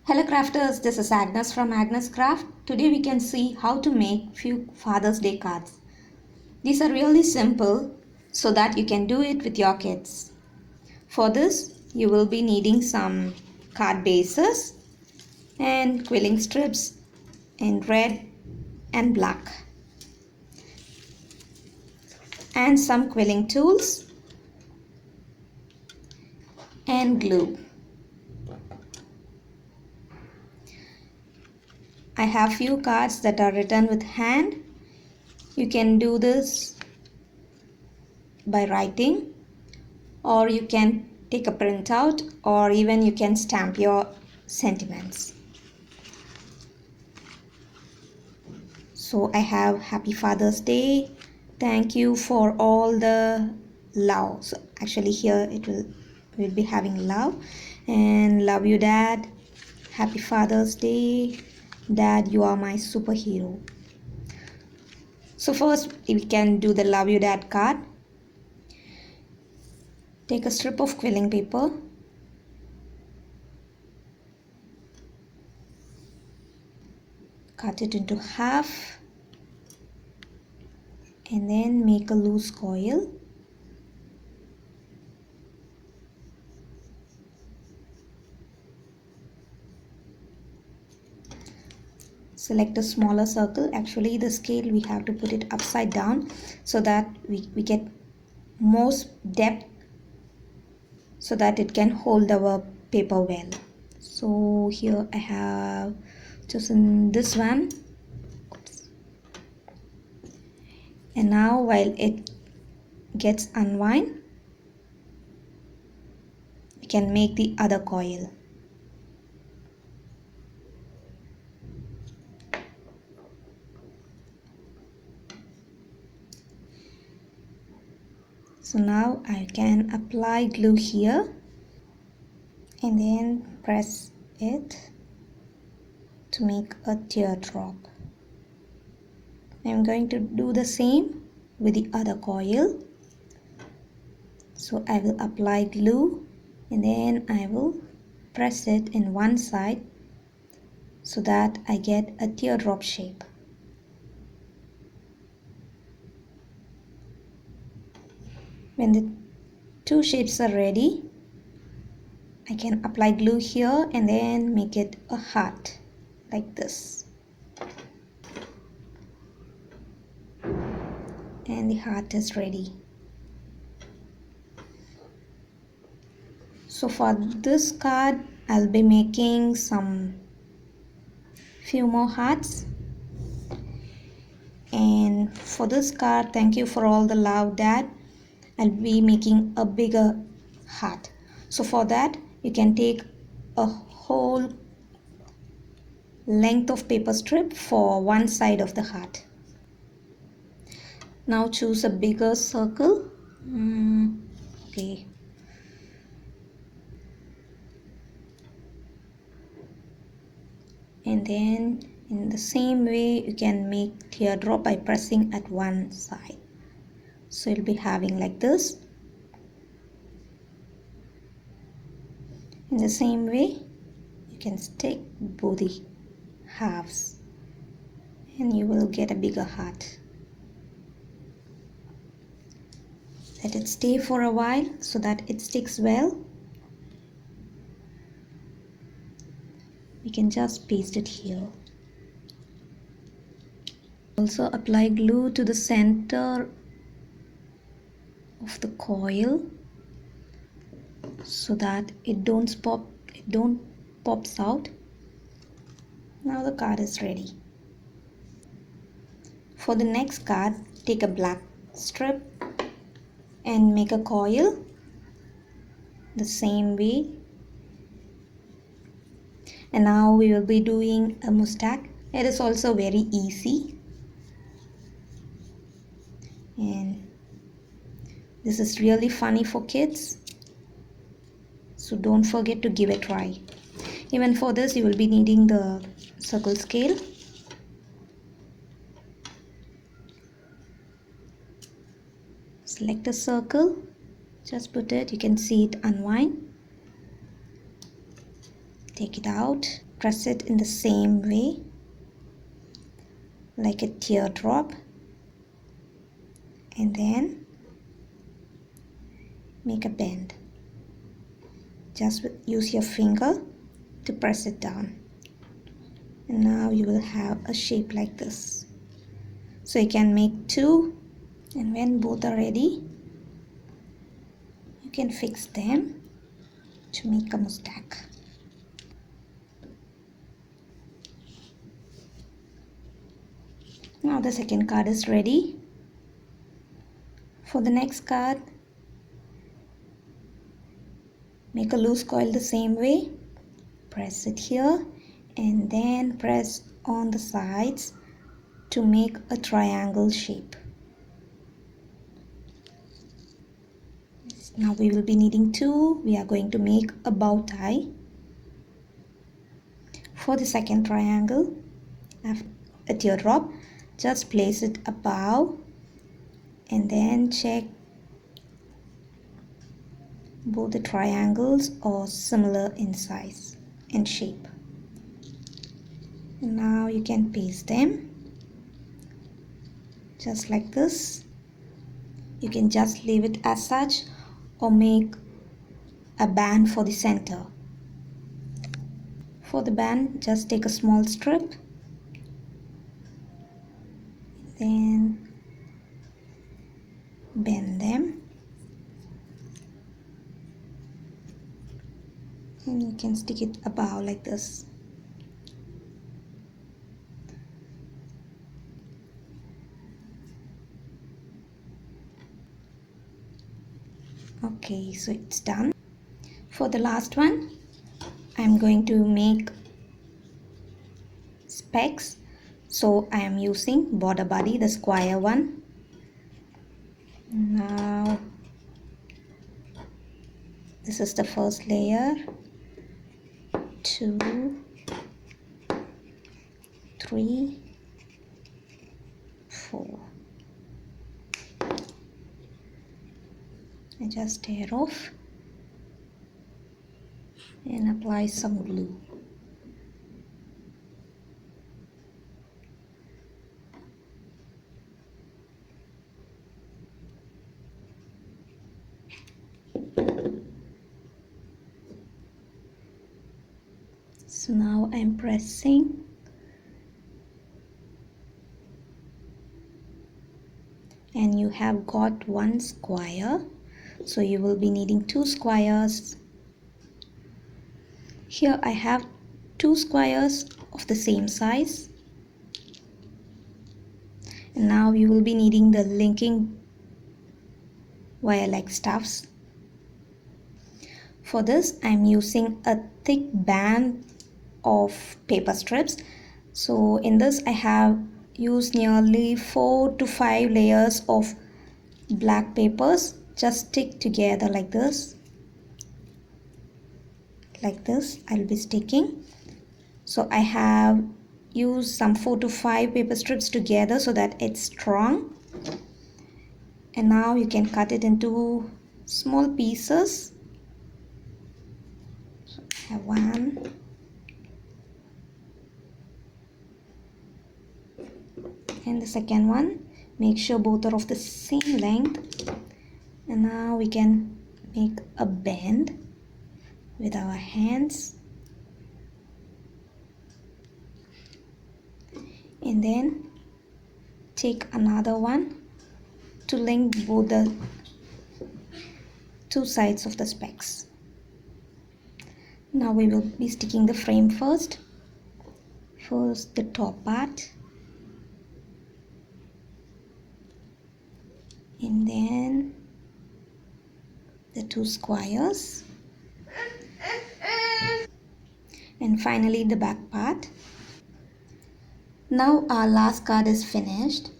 Hello crafters, this is Agnes from Agnes Craft. Today we can see how to make few Father's Day cards. These are really simple so that you can do it with your kids. For this you will be needing some card bases and quilling strips in red and black and some quilling tools and glue. I have few cards that are written with hand. You can do this by writing, or you can take a printout, or even you can stamp your sentiments. So I have Happy Father's Day, thank you for all the love. So actually here we'll be having love, and love you Dad, Happy Father's Day, Dad, you are my superhero. So first we can do the love you Dad card. Take a strip of quilling paper, cut it into half, and then make a loose coil. Select a smaller circle. Actually the scale we have to put it upside down so that we get most depth, so that it can hold our paper well. So here I have chosen this one. Oops. And now while it gets unwind, we can make the other coil. So now I can apply glue here and then press it to make a teardrop. I'm going to do the same with the other coil. So I will apply glue and then I will press it in one side so that I get a teardrop shape. When the two shapes are ready, I can apply glue here and then make it a heart like this. And the heart is ready. So for this card, I'll be making some few more hearts. And for this card, thank you for all the love Dad, I'll be making a bigger heart. So for that, you can take a whole length of paper strip for one side of the heart. Now choose a bigger circle. Okay. And then in the same way you can make teardrop by pressing at one side. So you'll be having like this. In the same way you can stick both the halves and you will get a bigger heart. Let it stay for a while so that it sticks well. We can just paste it here. Also apply glue to the center of the coil so that it don't pops out. Now the card is ready. For the next card, take a black strip and make a coil the same way. And now we will be doing a mustache. It is also very easy, and this is really funny for kids, so don't forget to give it a try. Even for this you will be needing the circle scale. Select a circle, just put it, you can see it unwind. Take it out, press it in the same way like a teardrop, and then make a bend. Just use your finger to press it down, and now you will have a shape like this. So you can make two, and when both are ready you can fix them to make a mustache. Now the second card is ready. For the next card, make a loose coil the same way, press it here and then press on the sides to make a triangle shape. Now we will be needing two. We are going to make a bow tie. For the second triangle, a teardrop, just place it above and then check both the triangles are similar in size and shape. And now you can paste them just like this. You can just leave it as such or make a band for the center. For the band, just take a small strip, then bend them, and you can stick it above like this. Okay, so it's done. For the last one, I'm going to make specs. So I am using border body, the square one. Now this is the first layer, 2, 3, 4. I just tear off and apply some glue. So now I'm pressing and you have got one square, so you will be needing two squares. Here I have two squares of the same size, and now you will be needing the linking wire like stuffs. For this I'm using a thick band of paper strips. So in this I have used nearly 4 to 5 layers of black papers. Just stick together like this. Like this I'll be sticking. So I have used some 4 to 5 paper strips together so that it's strong. And now you can cut it into small pieces. So I have one, and the second one. Make sure both are of the same length. And now we can make a bend with our hands, and then take another one to link both the two sides of the specs. Now we will be sticking the frame first. First the top part, and then the two squares, and finally the back part. Now our last card is finished.